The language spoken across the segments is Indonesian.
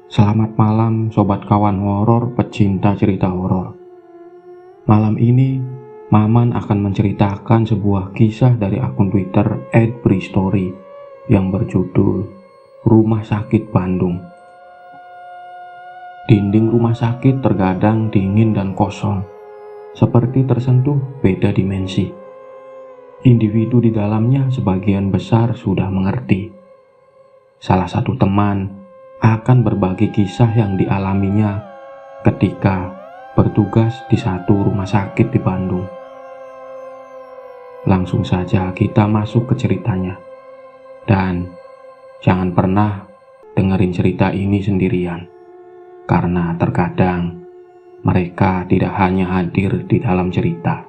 Selamat malam sobat kawan horor, pecinta cerita horor. Malam ini Maman akan menceritakan sebuah kisah dari akun Twitter @bristory yang berjudul Rumah Sakit Bandung. Dinding rumah sakit terkadang dingin dan kosong, seperti tersentuh beda dimensi. Individu di dalamnya sebagian besar sudah mengerti. Salah satu teman akan berbagi kisah yang dialaminya ketika bertugas di satu rumah sakit di Bandung. Langsung saja kita masuk ke ceritanya. Dan jangan pernah dengerin cerita ini sendirian, karena terkadang mereka tidak hanya hadir di dalam cerita.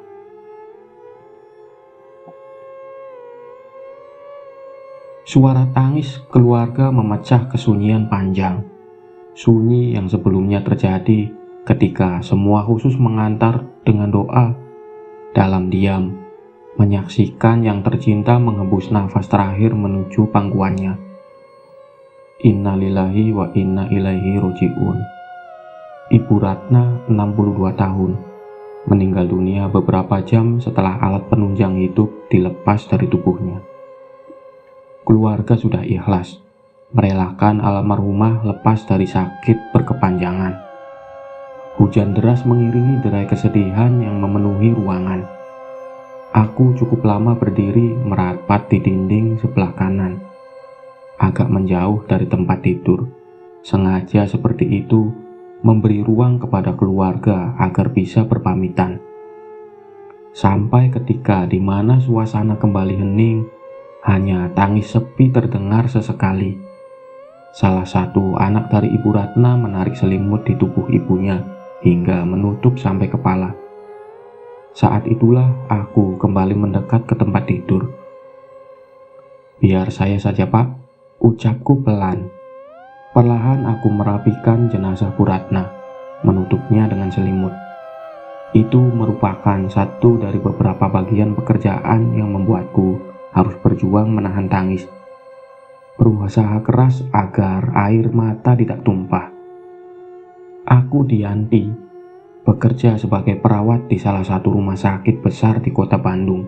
Suara tangis keluarga memecah kesunyian panjang. Sunyi yang sebelumnya terjadi ketika semua khusus mengantar dengan doa dalam diam, menyaksikan yang tercinta menghembus nafas terakhir menuju pangkuannya. Innalillahi wa inna ilaihi roji'un. Ibu Ratna, 62 tahun, meninggal dunia beberapa jam setelah alat penunjang hidup dilepas dari tubuhnya. Keluarga sudah ikhlas, merelakan almarhumah lepas dari sakit berkepanjangan. Hujan deras mengiringi derai kesedihan yang memenuhi ruangan. Aku cukup lama berdiri merapat di dinding sebelah kanan, agak menjauh dari tempat tidur. Sengaja seperti itu, memberi ruang kepada keluarga agar bisa berpamitan. Sampai ketika di mana suasana kembali hening, hanya tangis sepi terdengar sesekali. Salah satu anak dari Ibu Ratna menarik selimut di tubuh ibunya hingga menutup sampai kepala. Saat itulah aku kembali mendekat ke tempat tidur. "Biar saya saja, Pak," ucapku pelan. Perlahan aku merapikan jenazah Bu Ratna, menutupnya dengan selimut. Itu merupakan satu dari beberapa bagian pekerjaan yang membuatku harus berjuang menahan tangis, berusaha keras agar air mata tidak tumpah. Aku Dianti, bekerja sebagai perawat di salah satu rumah sakit besar di kota Bandung.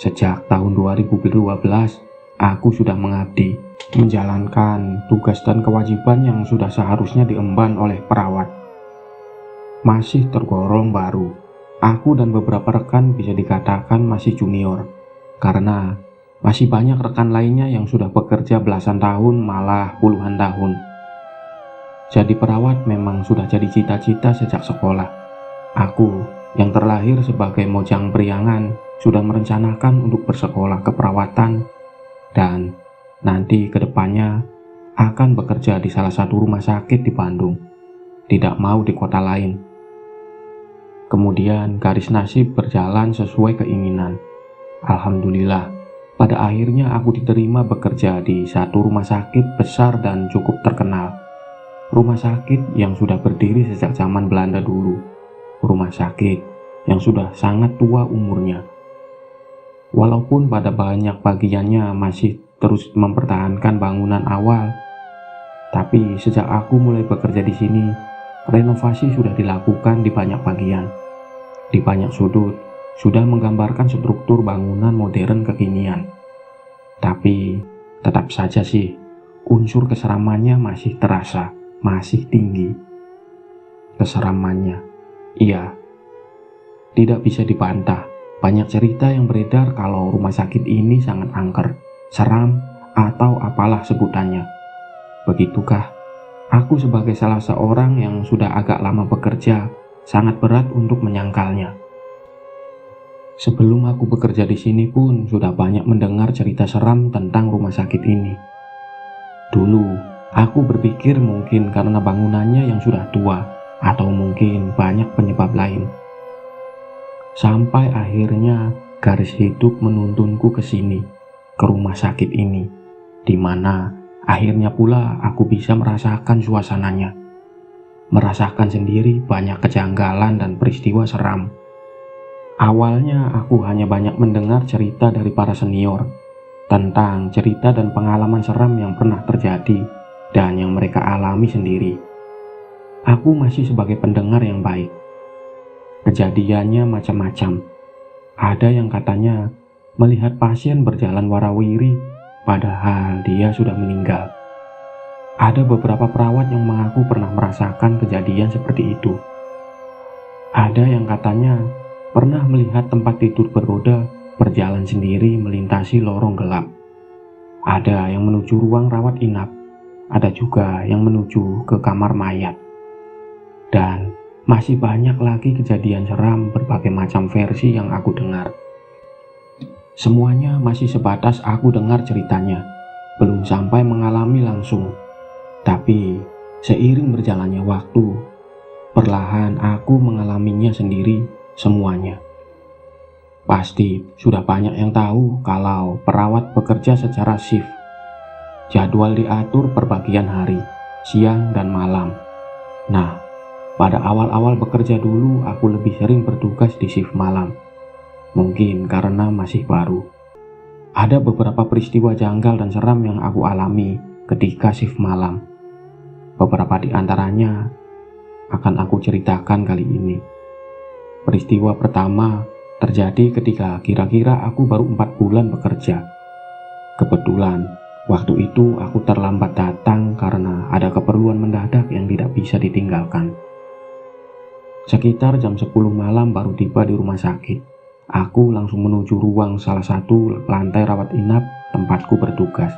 Sejak tahun 2012, aku sudah mengabdi, menjalankan tugas dan kewajiban yang sudah seharusnya diemban oleh perawat. Masih tergolong baru, aku dan beberapa rekan bisa dikatakan masih junior, karena masih banyak rekan lainnya yang sudah bekerja belasan tahun, malah puluhan tahun. Jadi perawat memang sudah jadi cita-cita sejak sekolah. Aku yang terlahir sebagai mojang priangan sudah merencanakan untuk bersekolah keperawatan dan nanti kedepannya akan bekerja di salah satu rumah sakit di Bandung, tidak mau di kota lain. Kemudian garis nasib berjalan sesuai keinginan. Alhamdulillah, pada akhirnya aku diterima bekerja di satu rumah sakit besar dan cukup terkenal. Rumah sakit yang sudah berdiri sejak zaman Belanda dulu. Rumah sakit yang sudah sangat tua umurnya. Walaupun pada banyak bagiannya masih terus mempertahankan bangunan awal, tapi sejak aku mulai bekerja di sini, renovasi sudah dilakukan di banyak bagian. Di banyak sudut sudah menggambarkan struktur bangunan modern kekinian. Tapi tetap saja sih, unsur keseramannya masih terasa, masih tinggi. Keseramannya, iya, tidak bisa dibantah. Banyak cerita yang beredar kalau rumah sakit ini sangat angker, seram, atau apalah sebutannya. Begitukah? Aku sebagai salah seorang yang sudah agak lama bekerja, sangat berat untuk menyangkalnya. Sebelum aku bekerja di sini pun sudah banyak mendengar cerita seram tentang rumah sakit ini. Dulu, aku berpikir mungkin karena bangunannya yang sudah tua, atau mungkin banyak penyebab lain. Sampai akhirnya garis hidup menuntunku ke sini, ke rumah sakit ini, di mana akhirnya pula aku bisa merasakan suasananya. Merasakan sendiri banyak kejanggalan dan peristiwa seram. Awalnya aku hanya banyak mendengar cerita dari para senior tentang cerita dan pengalaman seram yang pernah terjadi dan yang mereka alami sendiri. Aku masih sebagai pendengar yang baik. Kejadiannya macam-macam. Ada yang katanya melihat pasien berjalan warawiri padahal dia sudah meninggal. Ada beberapa perawat yang mengaku pernah merasakan kejadian seperti itu. Ada yang katanya pernah melihat tempat tidur beroda berjalan sendiri melintasi lorong gelap. Ada yang menuju ruang rawat inap, ada juga yang menuju ke kamar mayat. Dan masih banyak lagi kejadian seram berbagai macam versi yang aku dengar. Semuanya masih sebatas aku dengar ceritanya, belum sampai mengalami langsung. Tapi seiring berjalannya waktu, perlahan aku mengalaminya sendiri semuanya. Pasti sudah banyak yang tahu kalau perawat bekerja secara shift. Jadwal diatur per bagian hari, siang dan malam. Nah, pada awal-awal bekerja dulu aku lebih sering bertugas di shift malam. Mungkin karena masih baru. Ada beberapa peristiwa janggal dan seram yang aku alami ketika shift malam. Beberapa di antaranya akan aku ceritakan kali ini. Peristiwa pertama terjadi ketika kira-kira aku baru 4 bulan bekerja. Kebetulan waktu itu aku terlambat datang karena ada keperluan mendadak yang tidak bisa ditinggalkan. Sekitar jam 10 malam baru tiba di rumah sakit. Aku langsung menuju ruang salah satu lantai rawat inap tempatku bertugas.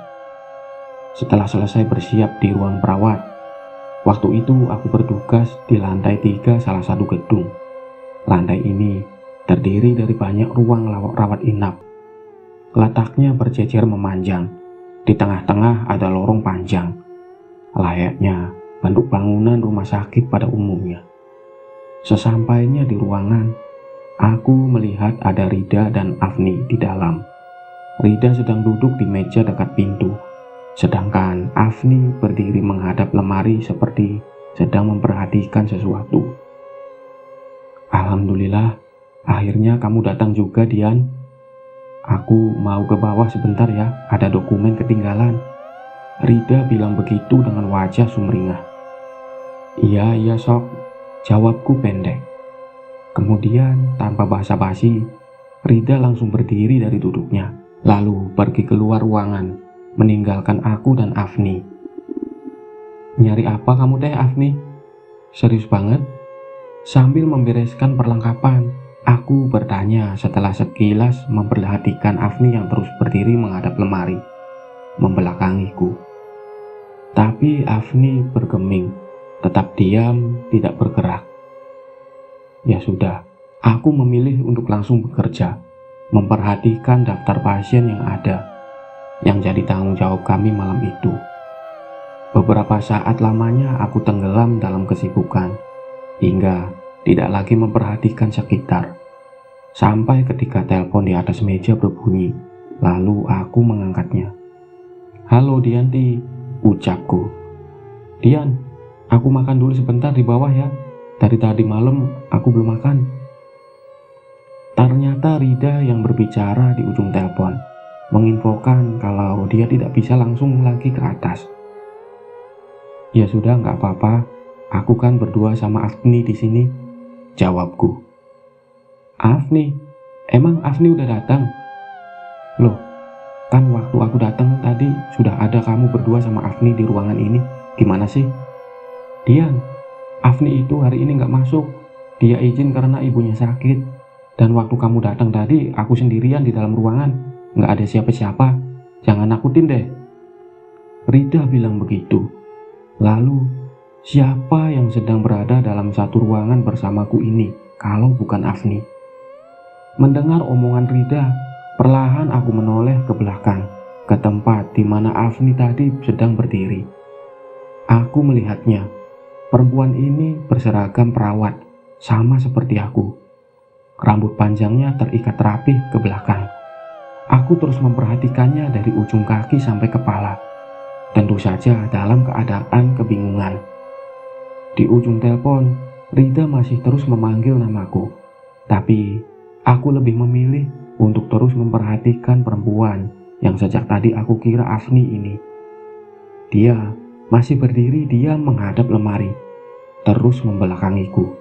Setelah selesai bersiap di ruang perawat, waktu itu aku bertugas di lantai 3 salah satu gedung. Lantai ini terdiri dari banyak ruang rawat inap. Letaknya berjejer memanjang. Di tengah-tengah ada lorong panjang, layaknya bentuk bangunan rumah sakit pada umumnya. Sesampainya di ruangan, aku melihat ada Rida dan Afni di dalam. Rida sedang duduk di meja dekat pintu, sedangkan Afni berdiri menghadap lemari seperti sedang memperhatikan sesuatu. Alhamdulillah, akhirnya kamu datang juga, Dian. Aku mau ke bawah sebentar ya, ada dokumen ketinggalan. Rida bilang begitu dengan wajah sumringah. Iya sok, jawabku pendek. Kemudian tanpa basa-basi, Rida langsung berdiri dari duduknya, lalu pergi keluar ruangan, meninggalkan aku dan Afni. Nyari apa kamu teh, Afni? Serius banget? Sambil membereskan perlengkapan, aku bertanya setelah sekilas memperhatikan Afni yang terus berdiri menghadap lemari, membelakangiku. Tapi Afni bergeming, tetap diam, tidak bergerak. Ya sudah, aku memilih untuk langsung bekerja, memperhatikan daftar pasien yang ada, yang jadi tanggung jawab kami malam itu. Beberapa saat lamanya aku tenggelam dalam kesibukan, hingga tidak lagi memperhatikan sekitar. Sampai ketika telepon di atas meja berbunyi, lalu aku mengangkatnya. Halo Dianti, ucapku. Dian, aku makan dulu sebentar di bawah ya. Dari tadi malam aku belum makan. Ternyata Rida yang berbicara di ujung telepon, menginfokan kalau dia tidak bisa langsung lagi ke atas. Ya sudah, nggak apa-apa. Aku kan berdua sama Afni di sini, jawabku. Afni? Emang Afni udah datang? Loh, kan waktu aku datang tadi sudah ada kamu berdua sama Afni di ruangan ini. Gimana sih? Dian, Afni itu hari ini nggak masuk. Dia izin karena ibunya sakit. Dan waktu kamu datang tadi, aku sendirian di dalam ruangan. Nggak ada siapa-siapa. Jangan nakutin deh. Rida bilang begitu. Lalu, siapa yang sedang berada dalam satu ruangan bersamaku ini kalau bukan Afni? Mendengar omongan Rida, perlahan aku menoleh ke belakang, ke tempat di mana Afni tadi sedang berdiri. Aku melihatnya. Perempuan ini berseragam perawat, sama seperti aku. Rambut panjangnya terikat rapih ke belakang. Aku terus memperhatikannya dari ujung kaki sampai kepala. Tentu saja dalam keadaan kebingungan. Di ujung telepon, Rida masih terus memanggil namaku. Tapi, aku lebih memilih untuk terus memperhatikan perempuan yang sejak tadi aku kira Afni ini. Dia Masih berdiri, dia menghadap lemari, terus membelakangiku.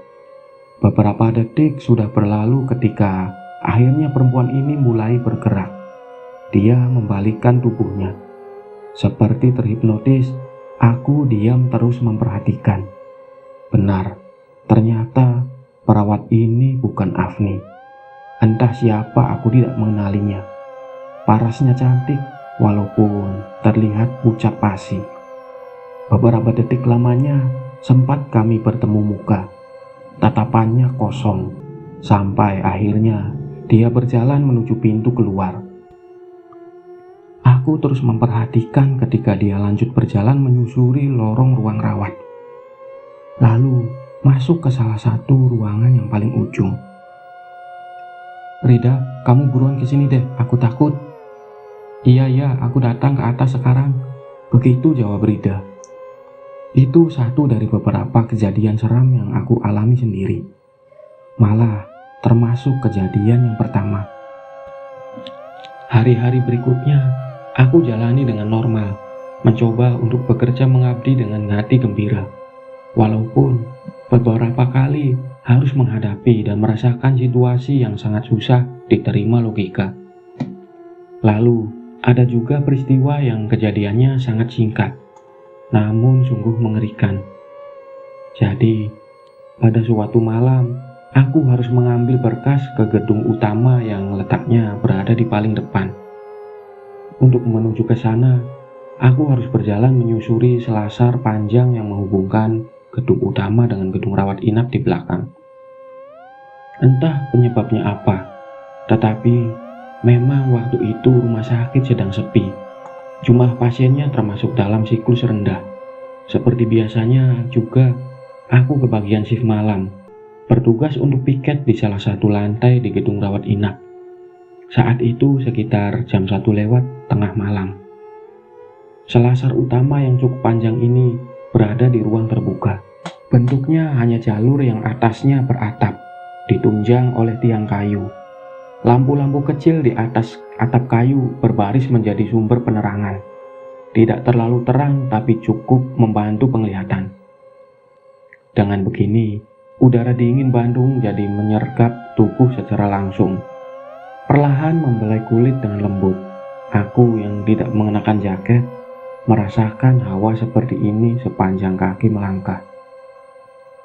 Beberapa detik sudah berlalu ketika akhirnya perempuan ini mulai bergerak. Dia membalikkan tubuhnya. Seperti terhipnotis, aku diam terus memperhatikan. Benar, ternyata perawat ini bukan Afni. Entah siapa, aku tidak mengenalinya. Parasnya cantik, walaupun terlihat pucat pasi. Beberapa detik lamanya sempat kami bertemu muka. Tatapannya kosong, sampai akhirnya dia berjalan menuju pintu keluar. Aku terus memperhatikan ketika dia lanjut berjalan menyusuri lorong ruang rawat. Lalu masuk ke salah satu ruangan yang paling ujung. "Rida, kamu buruan kesini deh, aku takut." Iya, aku datang ke atas sekarang." Begitu jawab Rida. Itu satu dari beberapa kejadian seram yang aku alami sendiri. Malah termasuk kejadian yang pertama. Hari-hari berikutnya, aku jalani dengan normal, mencoba untuk bekerja mengabdi dengan hati gembira. Walaupun beberapa kali harus menghadapi dan merasakan situasi yang sangat susah diterima logika. Lalu, ada juga peristiwa yang kejadiannya sangat singkat, namun sungguh mengerikan. Jadi, pada suatu malam, aku harus mengambil berkas ke gedung utama yang letaknya berada di paling depan. Untuk menuju ke sana, aku harus berjalan menyusuri selasar panjang yang menghubungkan gedung utama dengan gedung rawat inap di belakang. Entah penyebabnya apa, tetapi memang waktu itu rumah sakit sedang sepi. Jumlah pasiennya termasuk dalam siklus rendah. Seperti biasanya juga, aku kebagian shift malam, bertugas untuk piket di salah satu lantai di gedung rawat inap. Saat itu sekitar jam 1 lewat tengah malam. Selasar utama yang cukup panjang ini berada di ruang terbuka. Bentuknya hanya jalur yang atasnya beratap, ditunjang oleh tiang kayu. Lampu-lampu kecil di atas atap kayu berbaris menjadi sumber penerangan. Tidak terlalu terang tapi cukup membantu penglihatan. Dengan begini, udara dingin Bandung jadi menyergap tubuh secara langsung. Perlahan membelai kulit dengan lembut. Aku yang tidak mengenakan jaket merasakan hawa seperti ini sepanjang kaki melangkah.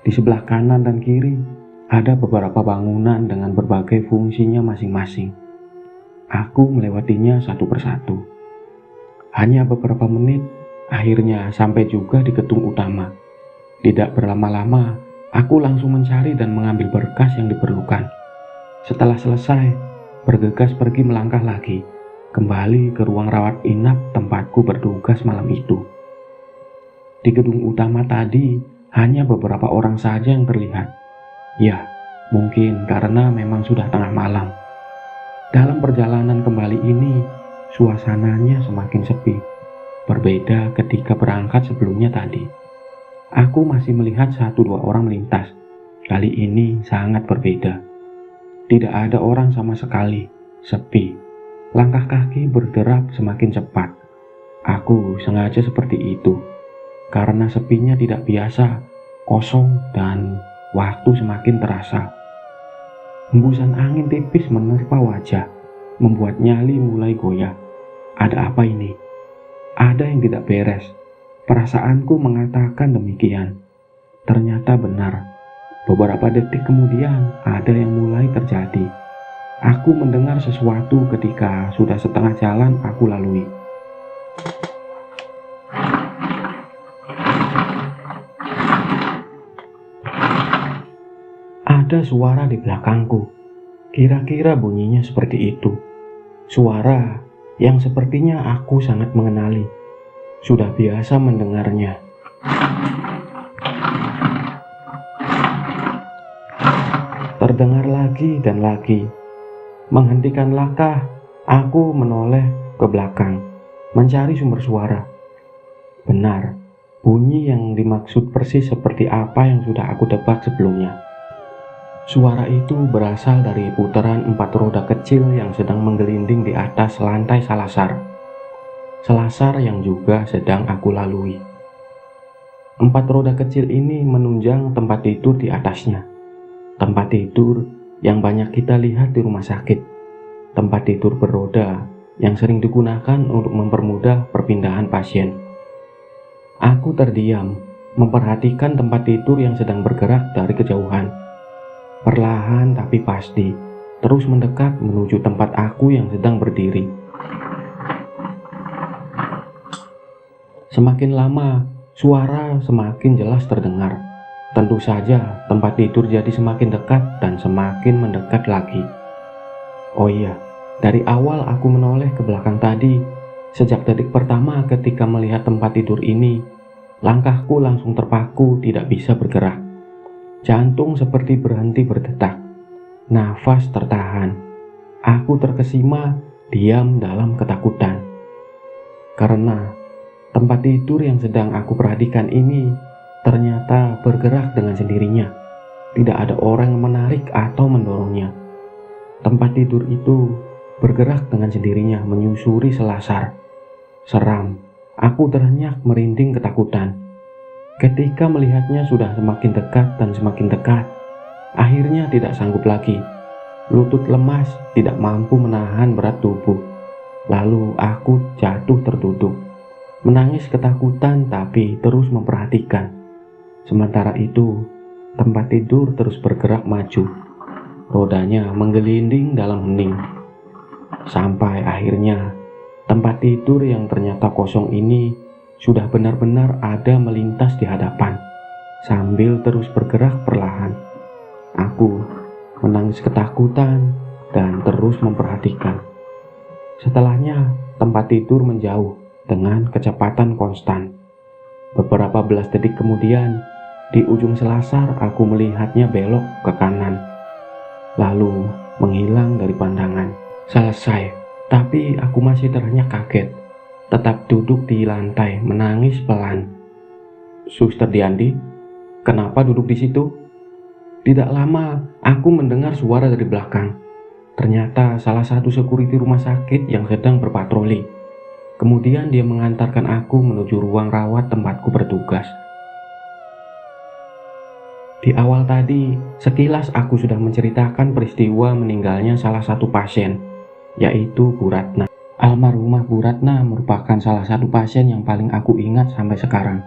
Di sebelah kanan dan kiri ada beberapa bangunan dengan berbagai fungsinya masing-masing. Aku melewatinya satu persatu. Hanya beberapa menit, akhirnya sampai juga di gedung utama. Tidak berlama-lama, aku langsung mencari dan mengambil berkas yang diperlukan. Setelah selesai, bergegas pergi melangkah lagi, kembali ke ruang rawat inap tempatku bertugas malam itu. Di gedung utama tadi, hanya beberapa orang saja yang terlihat. Ya, mungkin karena memang sudah tengah malam. Dalam perjalanan kembali ini, suasananya semakin sepi. Berbeda ketika berangkat sebelumnya tadi. Aku masih melihat 1-2 orang melintas. Kali ini sangat berbeda. Tidak ada orang sama sekali, sepi. Langkah kaki berderap semakin cepat. Aku sengaja seperti itu, karena sepinya tidak biasa, kosong dan waktu semakin terasa. Hembusan angin tipis menerpa wajah, membuat nyali mulai goyah. Ada apa ini? Ada yang tidak beres. Perasaanku mengatakan demikian. Ternyata benar. Beberapa detik kemudian, ada yang mulai terjadi. Aku mendengar sesuatu ketika sudah setengah jalan aku lalui. Ada suara di belakangku. Kira-kira bunyinya seperti itu. Suara yang sepertinya aku sangat mengenali. Sudah biasa mendengarnya. Terdengar lagi dan lagi. Menghentikan langkah, aku menoleh ke belakang, mencari sumber suara. Benar, bunyi yang dimaksud persis seperti apa yang sudah aku tebak sebelumnya. Suara itu berasal dari putaran 4 roda kecil yang sedang menggelinding di atas lantai selasar yang juga sedang aku lalui. 4 roda kecil ini menunjang tempat tidur di atasnya. Tempat tidur yang banyak kita lihat di rumah sakit. Tempat tidur beroda yang sering digunakan untuk mempermudah perpindahan pasien. Aku terdiam, memperhatikan tempat tidur yang sedang bergerak dari kejauhan. Perlahan tapi pasti, terus mendekat menuju tempat aku yang sedang berdiri. Semakin lama, suara semakin jelas terdengar. Tentu saja tempat tidur jadi semakin dekat dan semakin mendekat lagi. Oh iya, dari awal aku menoleh ke belakang tadi. Sejak detik pertama ketika melihat tempat tidur ini, langkahku langsung terpaku tidak bisa bergerak. Jantung seperti berhenti berdetak. Nafas tertahan. Aku terkesima, diam dalam ketakutan. Karena tempat tidur yang sedang aku perhatikan ini ternyata bergerak dengan sendirinya. Tidak ada orang yang menarik atau mendorongnya. Tempat tidur itu bergerak dengan sendirinya menyusuri selasar. Seram, aku terhenyak merinding ketakutan. Ketika melihatnya sudah semakin dekat dan semakin dekat, akhirnya tidak sanggup lagi. Lutut lemas, tidak mampu menahan berat tubuh. Lalu aku jatuh tertutup. Menangis ketakutan tapi terus memperhatikan. Sementara itu, tempat tidur terus bergerak maju. Rodanya menggelinding dalam hening. Sampai akhirnya, tempat tidur yang ternyata kosong ini sudah benar-benar ada melintas di hadapan, sambil terus bergerak perlahan. Aku menangis ketakutan dan terus memperhatikan. Setelahnya, tempat tidur menjauh dengan kecepatan konstan. Beberapa belas detik kemudian, di ujung selasar aku melihatnya belok ke kanan, lalu menghilang dari pandangan. Selesai, tapi aku masih terhenyak kaget. Tetap duduk di lantai, menangis pelan. Suster Dianti, kenapa duduk di situ? Tidak lama, aku mendengar suara dari belakang. Ternyata salah satu security rumah sakit yang sedang berpatroli. Kemudian dia mengantarkan aku menuju ruang rawat tempatku bertugas. Di awal tadi, sekilas aku sudah menceritakan peristiwa meninggalnya salah satu pasien, yaitu Bu Ratna. Almarhumah Bu Ratna merupakan salah satu pasien yang paling aku ingat sampai sekarang.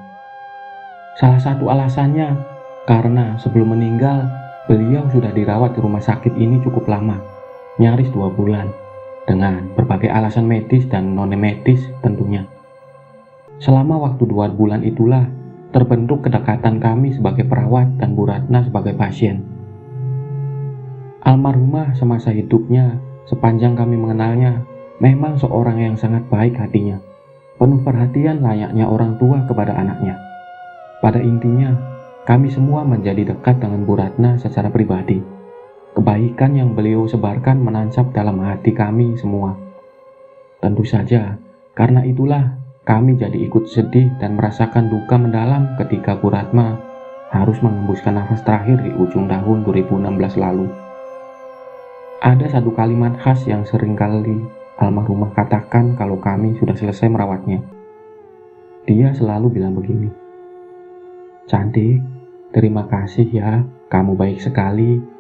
Salah satu alasannya, karena sebelum meninggal, beliau sudah dirawat di rumah sakit ini cukup lama, nyaris 2 bulan. Dengan berbagai alasan medis dan non-medis tentunya. Selama waktu 2 bulan itulah terbentuk kedekatan kami sebagai perawat dan Bu Ratna sebagai pasien. Almarhumah semasa hidupnya, sepanjang kami mengenalnya, memang seorang yang sangat baik hatinya, penuh perhatian layaknya orang tua kepada anaknya. Pada intinya, kami semua menjadi dekat dengan Bu Ratna secara pribadi. Kebaikan yang beliau sebarkan menancap dalam hati kami semua. Tentu saja, karena itulah kami jadi ikut sedih dan merasakan duka mendalam ketika Bu Ratna harus mengembuskan nafas terakhir di ujung tahun 2016 lalu. Ada satu kalimat khas yang seringkali almarhumah katakan kalau kami sudah selesai merawatnya. Dia selalu bilang begini, "Cantik, terima kasih ya, kamu baik sekali."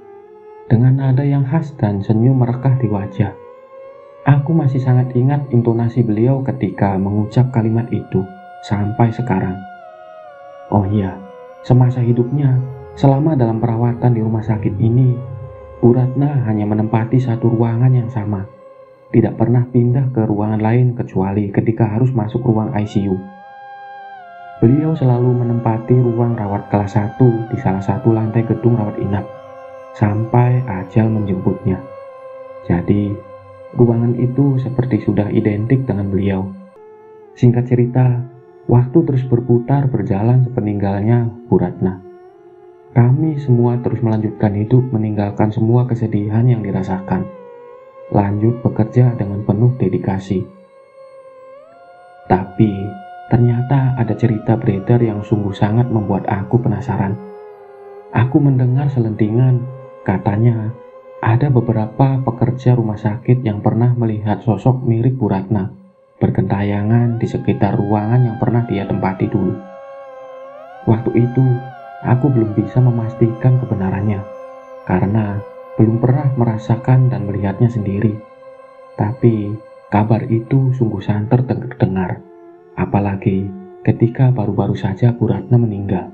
Dengan nada yang khas dan senyum merekah di wajah. Aku masih sangat ingat intonasi beliau ketika mengucap kalimat itu sampai sekarang. Oh iya, semasa hidupnya, selama dalam perawatan di rumah sakit ini, Bu Ratna hanya menempati satu ruangan yang sama. Tidak pernah pindah ke ruangan lain kecuali ketika harus masuk ruang ICU. Beliau selalu menempati ruang rawat kelas 1 di salah satu lantai gedung rawat inap, sampai ajal menjemputnya. Jadi, ruangan itu seperti sudah identik dengan beliau. Singkat cerita, waktu terus berputar berjalan sepeninggalnya Bu Ratna. Kami semua terus melanjutkan hidup meninggalkan semua kesedihan yang dirasakan. Lanjut bekerja dengan penuh dedikasi. Tapi, ternyata ada cerita beredar yang sungguh sangat membuat aku penasaran. Aku mendengar selentingan. Katanya, ada beberapa pekerja rumah sakit yang pernah melihat sosok mirip Bu Ratna bergentayangan di sekitar ruangan yang pernah dia tempati dulu. Waktu itu, aku belum bisa memastikan kebenarannya, karena belum pernah merasakan dan melihatnya sendiri. Tapi, kabar itu sungguh santer terdengar, apalagi ketika baru-baru saja Bu Ratna meninggal.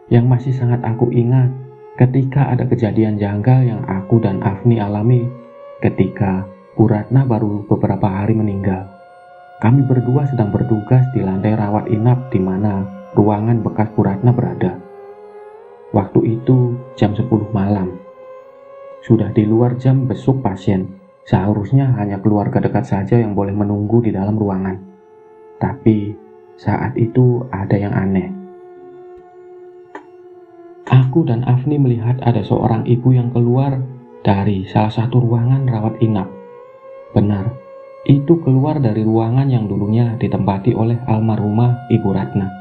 Yang masih sangat aku ingat, ketika ada kejadian janggal yang aku dan Afni alami ketika Bu Ratna baru beberapa hari meninggal. Kami berdua sedang bertugas di lantai rawat inap di mana ruangan bekas Bu Ratna berada. Waktu itu jam 10 malam. Sudah di luar jam besuk pasien. Seharusnya hanya keluarga dekat saja yang boleh menunggu di dalam ruangan. Tapi saat itu ada yang aneh. Aku dan Afni melihat ada seorang ibu yang keluar dari salah satu ruangan rawat inap. Benar, itu keluar dari ruangan yang dulunya ditempati oleh almarhumah Ibu Ratna.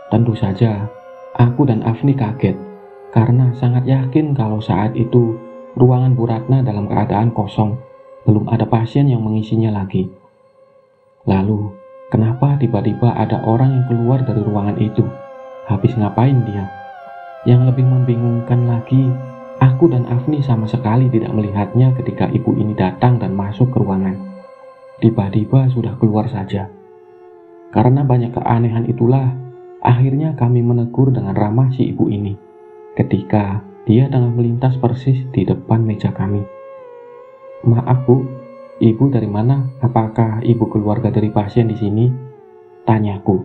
Tentu saja, aku dan Afni kaget karena sangat yakin kalau saat itu ruangan Bu Ratna dalam keadaan kosong, belum ada pasien yang mengisinya lagi. Lalu, kenapa tiba-tiba ada orang yang keluar dari ruangan itu? Habis ngapain dia? Yang lebih membingungkan lagi, aku dan Afni sama sekali tidak melihatnya ketika ibu ini datang dan masuk ke ruangan. Tiba-tiba sudah keluar saja. Karena banyak keanehan itulah, akhirnya kami menegur dengan ramah si ibu ini ketika dia tengah melintas persis di depan meja kami. "Maaf Bu, ibu dari mana? Apakah ibu keluarga dari pasien di sini?" tanyaku.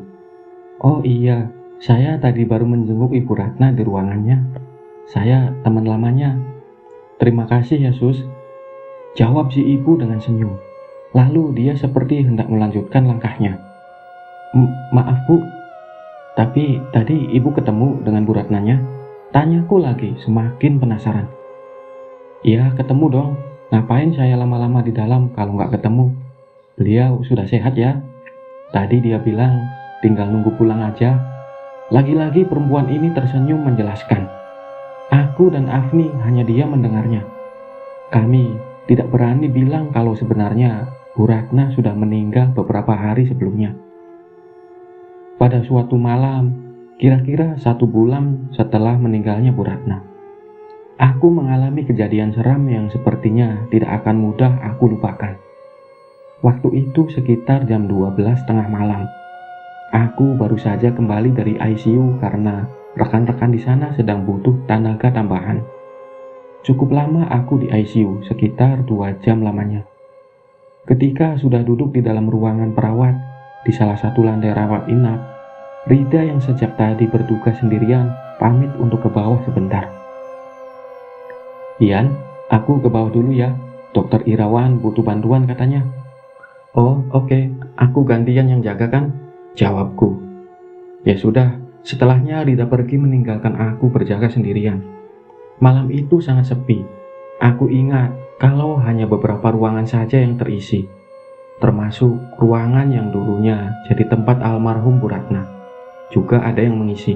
"Oh iya, saya tadi baru menjenguk Ibu Ratna di ruangannya. Saya teman lamanya." "Terima kasih ya Sus," jawab si ibu dengan senyum. Lalu dia seperti hendak melanjutkan langkahnya. Maaf Bu, tapi tadi ibu ketemu dengan Bu Ratnanya?" tanyaku lagi, semakin penasaran. "Iya ketemu dong, ngapain saya lama-lama di dalam kalau nggak ketemu? Beliau sudah sehat ya? Tadi dia bilang tinggal nunggu pulang aja." Lagi-lagi perempuan ini tersenyum menjelaskan. Aku dan Afni hanya diam mendengarnya. Kami tidak berani bilang kalau sebenarnya Bu Ratna sudah meninggal beberapa hari sebelumnya. Pada suatu malam, kira-kira 1 bulan setelah meninggalnya Bu Ratna, aku mengalami kejadian seram yang sepertinya tidak akan mudah aku lupakan. Waktu itu sekitar jam 12.30 malam. Aku baru saja kembali dari ICU karena rekan-rekan di sana sedang butuh tenaga tambahan. Cukup lama aku di ICU, sekitar 2 jam lamanya. Ketika sudah duduk di dalam ruangan perawat di salah satu lantai rawat inap, Rida yang sejak tadi bertugas sendirian pamit untuk ke bawah sebentar. "Ian, aku ke bawah dulu ya. Dokter Irawan butuh bantuan katanya." "Oh, oke. Aku gantian yang jaga kan?" jawabku. Ya sudah, setelahnya Rida pergi meninggalkan aku berjaga sendirian. Malam itu sangat sepi. Aku ingat kalau hanya beberapa ruangan saja yang terisi, termasuk ruangan yang dulunya jadi tempat almarhum Bu Ratna. Juga ada yang mengisi.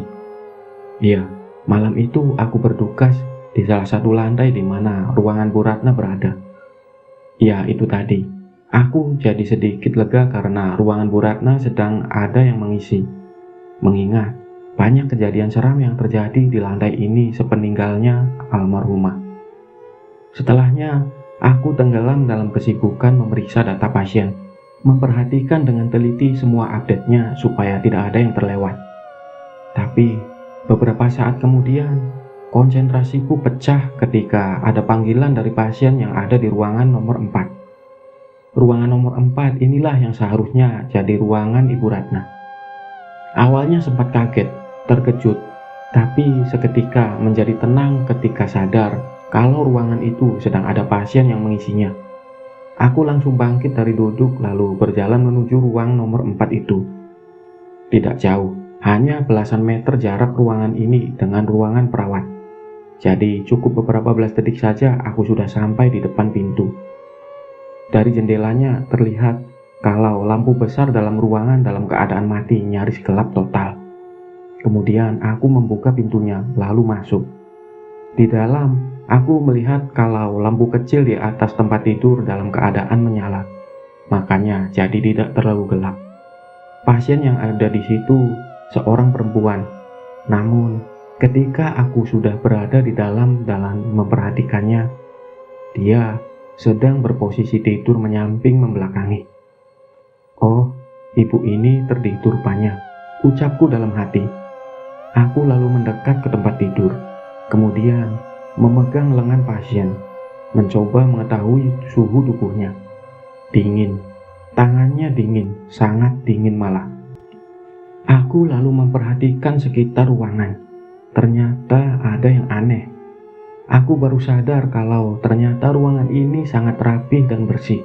Iya, malam itu aku bertugas di salah satu lantai di mana ruangan Bu Ratna berada. Ya, itu tadi. Aku jadi sedikit lega karena ruangan Bu Ratna sedang ada yang mengisi. Mengingat banyak kejadian seram yang terjadi di lantai ini sepeninggalnya almarhumah. Setelahnya, aku tenggelam dalam kesibukan memeriksa data pasien, memperhatikan dengan teliti semua update-nya supaya tidak ada yang terlewat. Tapi, beberapa saat kemudian, konsentrasiku pecah ketika ada panggilan dari pasien yang ada di ruangan nomor 4. Ruangan nomor 4 inilah yang seharusnya jadi ruangan Ibu Ratna. Awalnya sempat kaget, terkejut, tapi seketika menjadi tenang ketika sadar kalau ruangan itu sedang ada pasien yang mengisinya. Aku langsung bangkit dari duduk lalu berjalan menuju ruang nomor 4 itu. Tidak jauh, hanya belasan meter jarak ruangan ini dengan ruangan perawat. Jadi cukup beberapa belas detik saja aku sudah sampai di depan pintu. Dari jendelanya terlihat kalau lampu besar dalam ruangan dalam keadaan mati, nyaris gelap total. Kemudian aku membuka pintunya lalu masuk. Di dalam, aku melihat kalau lampu kecil di atas tempat tidur dalam keadaan menyala. Makanya jadi tidak terlalu gelap. Pasien yang ada di situ seorang perempuan. Namun, ketika aku sudah berada di dalam memperhatikannya, dia sedang berposisi tidur menyamping membelakangi. "Oh, ibu ini tertidur rupanya," ucapku dalam hati. Aku lalu mendekat ke tempat tidur, kemudian memegang lengan pasien, mencoba mengetahui suhu tubuhnya. Dingin, tangannya dingin, sangat dingin malah. Aku lalu memperhatikan sekitar ruangan. Ternyata ada yang aneh. Aku baru sadar kalau ternyata ruangan ini sangat rapih dan bersih.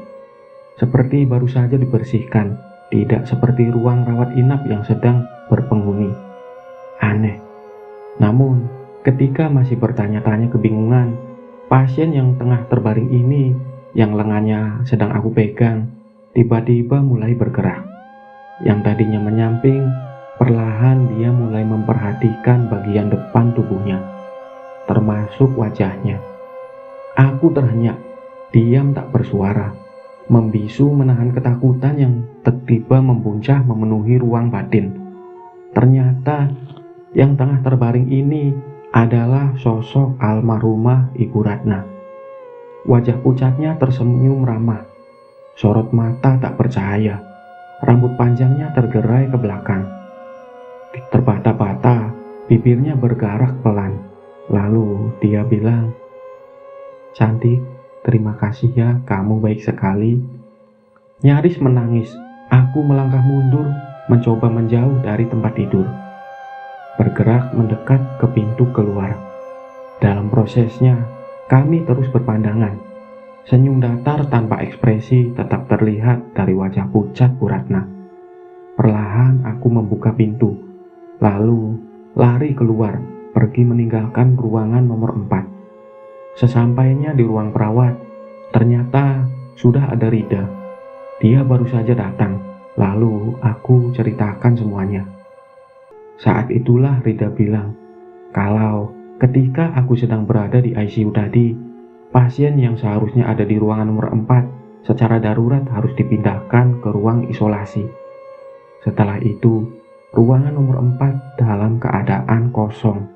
Seperti baru saja dibersihkan, tidak seperti ruang rawat inap yang sedang berpenghuni. Aneh. Namun, ketika masih bertanya-tanya kebingungan, pasien yang tengah terbaring ini, yang lengannya sedang aku pegang, tiba-tiba mulai bergerak. Yang tadinya menyamping, perlahan dia mulai memperhatikan bagian depan tubuhnya, termasuk wajahnya. Aku terhenyak, diam tak bersuara, membisu menahan ketakutan yang tiba-tiba membuncah memenuhi ruang batin. Ternyata yang tengah terbaring ini adalah sosok almarhumah Ibu Ratna. Wajah pucatnya tersenyum ramah, sorot mata tak percaya, rambut panjangnya tergerai ke belakang. Terbata-bata, bibirnya bergerak pelan. Lalu dia bilang, "Cantik, terima kasih ya, kamu baik sekali." Nyaris menangis, aku melangkah mundur, mencoba menjauh dari tempat tidur. Bergerak mendekat ke pintu keluar. Dalam prosesnya, kami terus berpandangan. Senyum datar tanpa ekspresi tetap terlihat dari wajah pucat Bu Ratna. Perlahan aku membuka pintu, lalu lari keluar, pergi meninggalkan ruangan nomor 4. Sesampainya di ruang perawat, ternyata sudah ada Rida. Dia baru saja datang, lalu aku ceritakan semuanya. Saat itulah Rida bilang, kalau ketika aku sedang berada di ICU tadi, pasien yang seharusnya ada di ruangan nomor 4 secara darurat harus dipindahkan ke ruang isolasi. Setelah itu, ruangan nomor 4 dalam keadaan kosong.